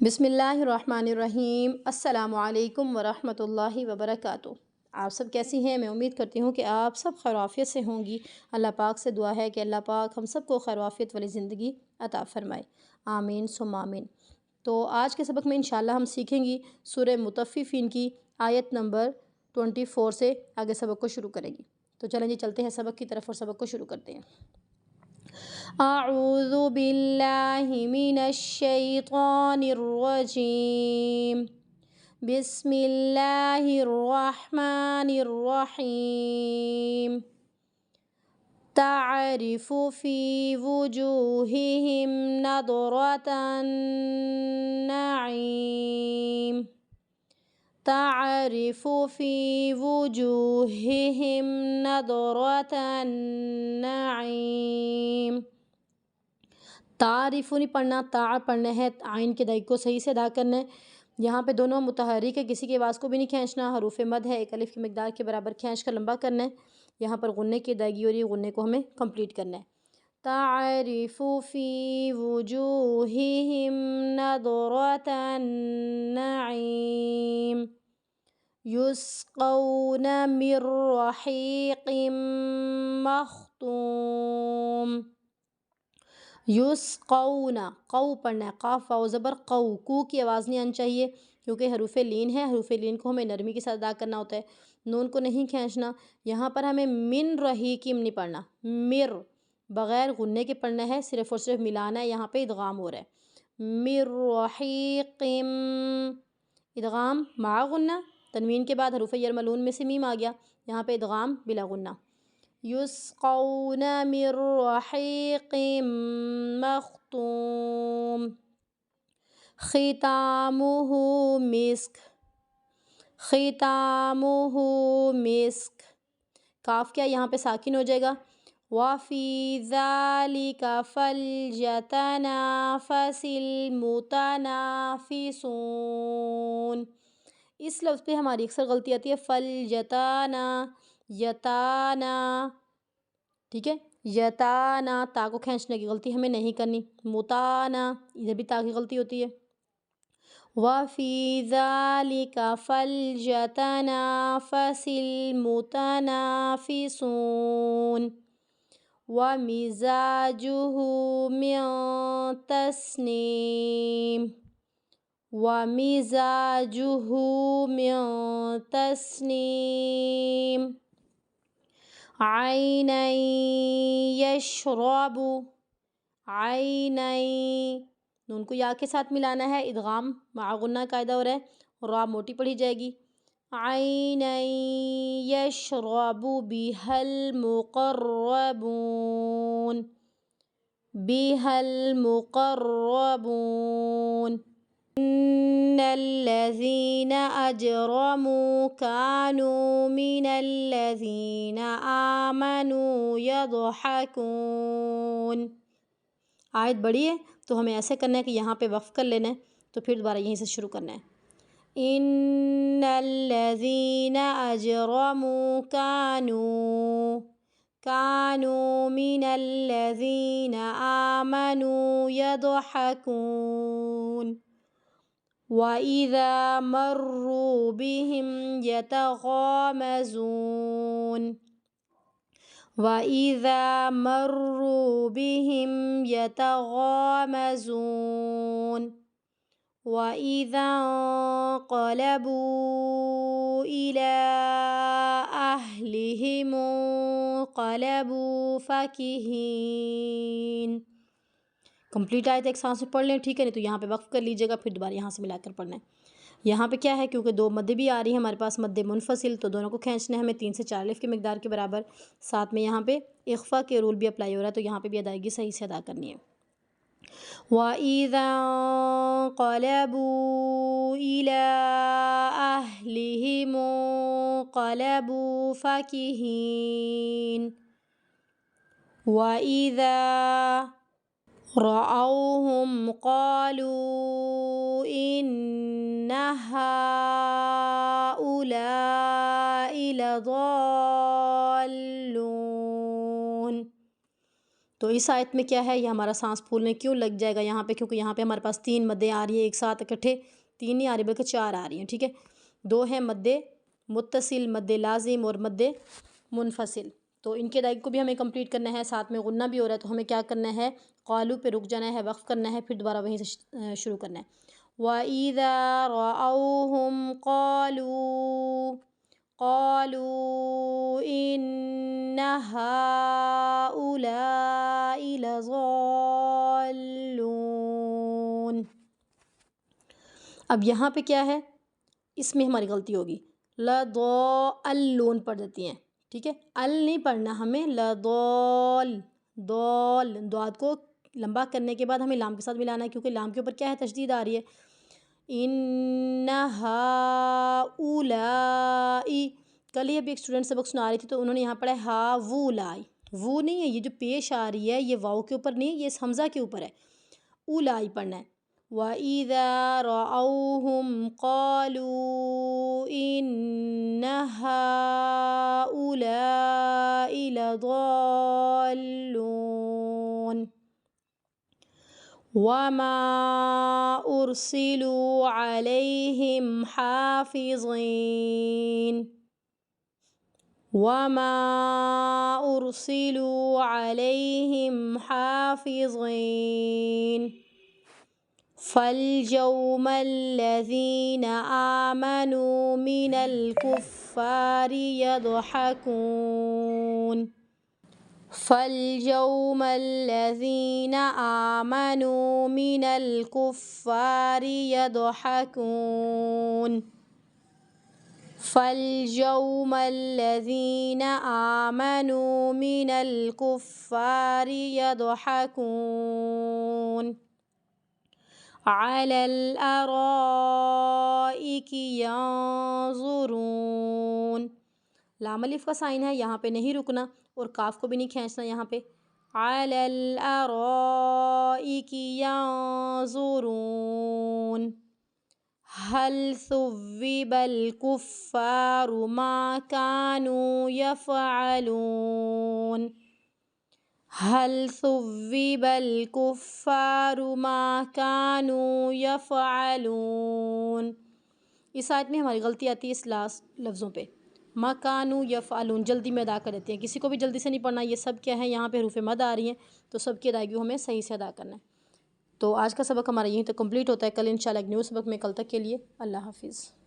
بسم اللہ الرحمن الرحیم۔ السلام علیکم ورحمۃ اللہ وبرکاتہ۔ آپ سب کیسی ہیں؟ میں امید کرتی ہوں کہ آپ سب خیر و عافیت سے ہوں گی۔ اللہ پاک سے دعا ہے کہ اللہ پاک ہم سب کو خیر و عافیت والی زندگی عطا فرمائے، آمین ثم آمین۔ تو آج کے سبق میں انشاءاللہ ہم سیکھیں گی سورہ مطففین کی آیت نمبر 24 سے آگے سبق کو شروع کریں گی۔ تو چلیں جی چلتے ہیں سبق کی طرف اور سبق کو شروع کرتے ہیں۔ اعوذ باللہ من الشیطان الرجیم، بسم اللہ الرحمن الرحیم۔ تعرف فی وجوہہم نضرۃ النعیم، تعرف فی وجوہہم نضرۃ النعیم۔ تعرف نہیں پڑھنا، تا پڑھنا ہے، عین کے دائی کو صحیح سے ادا کرنا ہے۔ یہاں پہ دونوں متحرک ہے، کسی کی آواز کو بھی نہیں کھینچنا، حروف مد ہے، ایک الف کی مقدار کے برابر کھینچ کر لمبا کرنا ہے۔ یہاں پر غنّے کی ادائیگی ہو رہی ہے، غنّے کو ہمیں کمپلیٹ کرنا ہے۔ تعرف فی وجوہہم نضرۃ النعیم، یسقون من رحیق مختوم۔ یسقون، قو پڑھنا ہے، قاف واو زبر قو، کو کی آواز نہیں آنی چاہیے کیونکہ حروف لین ہے، حروف لین کو ہمیں نرمی کے ساتھ ادا کرنا ہوتا ہے، نون کو نہیں کھینچنا۔ یہاں پر ہمیں من رحیقم نہیں پڑھنا، مر بغیر غنّے کے پڑھنا ہے، صرف اور صرف ملانا ہے، یہاں پہ ادغام ہو رہا ہے۔ من رحیقم، ادغام مع غنّہ، تنوین کے بعد حروف یرملون میں سے میم آ گیا، یہاں پہ ادغام بلا غنّہ۔ یسقون من رحیق مختوم، ختامہ مسک، ختامہ مسک، کاف کیا یہاں پہ ساکن ہو جائے گا۔ وَفِي ذَلِكَ فَلْيَتَنَافَسِ الْمُتَنَافِسُونَ۔ اس لفظ پہ ہماری اکثر غلطی آتی ہے، فَلْيَتَانَا، یتانا، ٹھیک ہے، یتانا، تا کو کھینچنے کی غلطی ہمیں نہیں کرنی، متانا ادھر بھی تا کی غلطی ہوتی ہے۔ وَفِي ذَلِكَ فَلْيَتَنَافَسِ الْمُتَنَافِسُونَ، وَمِزَاجُهُ مِن تَسْنِیمٍ، وَمِزَاجُهُ مِن تَسْنِیمٍ، عَيْنًا يَشْرَبُ، عَيْنًا، نون کو یا کے ساتھ ملانا ہے، ادغام مع غنّہ قاعدہ ہو رہا ہے، را موٹی پڑھی جائے گی۔ عَيْنًا يَشْرَبُ بِهَا الْمُقَرَّبُونَ، بِهَا الْمُقَرَّبُونَ، إِنَّ الَّذِينَ أَجْرَمُوا كَانُوا مِنَ الَّذِينَ آمَنُوا يَضْحَكُونَ۔ آیت بڑی ہے تو ہمیں ایسے کرنا ہے کہ یہاں پہ وقف کر لینا ہے، تو پھر دوبارہ یہیں سے شروع کرنا ہے۔ إِنَّ الَّذِينَ أَجْرَمُوا كَانُوا مِنَ الَّذِينَ آمَنُوا يَضْحَكُونَ، وَإِذَا مَرُّوا بِهِمْ يَتَغَامَزُونَ، وَإِذَا مَرُّوا بِهِمْ يَتَغَامَزُونَ، وَإِذَا انقَلَبُوا إِلَىٰ أَهْلِهِمُ انقَلَبُوا فَكِهِينَ۔ کمپلیٹ آیت ایک سانس میں پڑھ لیں، ٹھیک ہے، نہیں تو یہاں پہ وقف کر لیجیے گا، پھر دوبارہ یہاں سے ملا کر پڑھنا ہے۔ یہاں پہ کیا ہے، کیونکہ دو مدیں بھی آ رہی ہیں ہمارے پاس، مد منفصل، تو دونوں کو کھینچنا ہے ہمیں 3 سے 4 الف کی مقدار کے برابر، ساتھ میں یہاں پہ اخفا کے رول بھی اپلائی ہو رہا ہے، تو یہاں پہ بھی ادائیگی صحیح سے ادا کرنی ہے۔ وَإِذَا انقَلَبُوا إِلَىٰ أَهْلِهِمُ انقَلَبُوا فَكِهِينَ، وَإِذَا رَأَوْهُمْ قَالُوا إِنَّ هَٰؤُلَاءِ لَضَالُّونَ۔ تو اس آیت میں کیا ہے، یہ ہمارا سانس پھولنے کیوں لگ جائے گا یہاں پہ، کیونکہ یہاں پہ ہمارے پاس 3 مدیں آ رہی ہیں ایک ساتھ اکٹھے، 3 نہیں آ رہی بلکہ 4 آ رہی ہیں، ٹھیک ہے. 2 ہیں مد متصل، مد لازم اور مد منفصل. تو ان کے ادائیگی کو بھی ہمیں کمپلیٹ کرنا ہے، ساتھ میں غنہ بھی ہو رہا ہے، تو ہمیں کیا کرنا ہے، قالو پہ رک جانا ہے، وقف کرنا ہے، پھر دوبارہ وہیں سے شروع کرنا ہے. وَإِذَا رَأَوْهُمْ قَالُوا إِنَّ هَؤُلَاءِ لَضَالُّونَ. اب یہاں پہ کیا ہے، اس میں ہماری غلطی ہوگی، لَضَالُّونَ پڑھ دیتی ہیں، ٹھیک ہے. ال نہیں پڑھنا ہمیں، لَضَال، دال، دعات کو لمبا کرنے کے بعد ہمیں لام کے ساتھ ملانا ہے، کیونکہ لام کے اوپر کیا ہے، تشدید آ رہی ہے. اِنَّ ہَؤُلَاءِ. کل ہی ابھی ایک اسٹوڈنٹ سبق سنا رہی تھی تو انہوں نے یہاں پڑھا ہے ہَاوُلَاءِ. وہ نہیں ہے، یہ جو پیش آ رہی ہے یہ واؤ کے اوپر نہیں، یہ اس حمزہ کے اوپر ہے، اولائی پڑھنا ہے. وَإِذَا رَأَوْهُمْ قَالُوا إِنَّ هَؤُلَاءِ لَضَالُّونَ. وَمَا أُرْسِلُوا عَلَيْهِمْ حَافِظِينَ. وَمَا أُرْسِلُوا عَلَيْهِمْ حَافِظِينَ. فَالْيَوْمَ الَّذِينَ آمَنُوا مِنَ الْكُفَّارِ يَضْحَكُونَ. فَالْيَوْمَ الَّذِينَ آمَنُوا مِنَ الْكُفَّارِ يَضْحَكُونَ. فَالْيَوْمَ الَّذِينَ آمَنُوا مِنَ الْكُفَّارِ يَضْحَكُونَ. عَلَى الْأَرَائِكِ يَنظُرُونَ. لام الف کا سائن ہے، یہاں پہ نہیں رکنا اور کاف کو بھی نہیں کھینچنا یہاں پہ. عَلَى الْأَرَائِكِ يَنظُرُونَ. هَلْ ثُوِّبَ الْكُفَّارُ مَا كَانُوا يَفْعَلُونَ. هَلْ ثُوِّبَ الْكُفَّارُ مَا كَانُوا يَفْعَلُونَ. اس آیت میں ہماری غلطی آتی ہے اس لاسٹ لفظوں پہ، ما کانوا یفعلون، جلدی میں ادا کر دیتے ہیں، کسی کو بھی جلدی سے نہیں پڑھنا. یہ سب کیا ہے، یہاں پہ حروف مد آ رہی ہیں تو سب کی ادائیگی ہمیں صحیح سے ادا کرنا ہے. تو آج کا سبق ہمارا یہیں تک کمپلیٹ ہوتا ہے. کل انشاءاللہ ایک نیو سبق میں، کل تک کے لیے اللہ حافظ.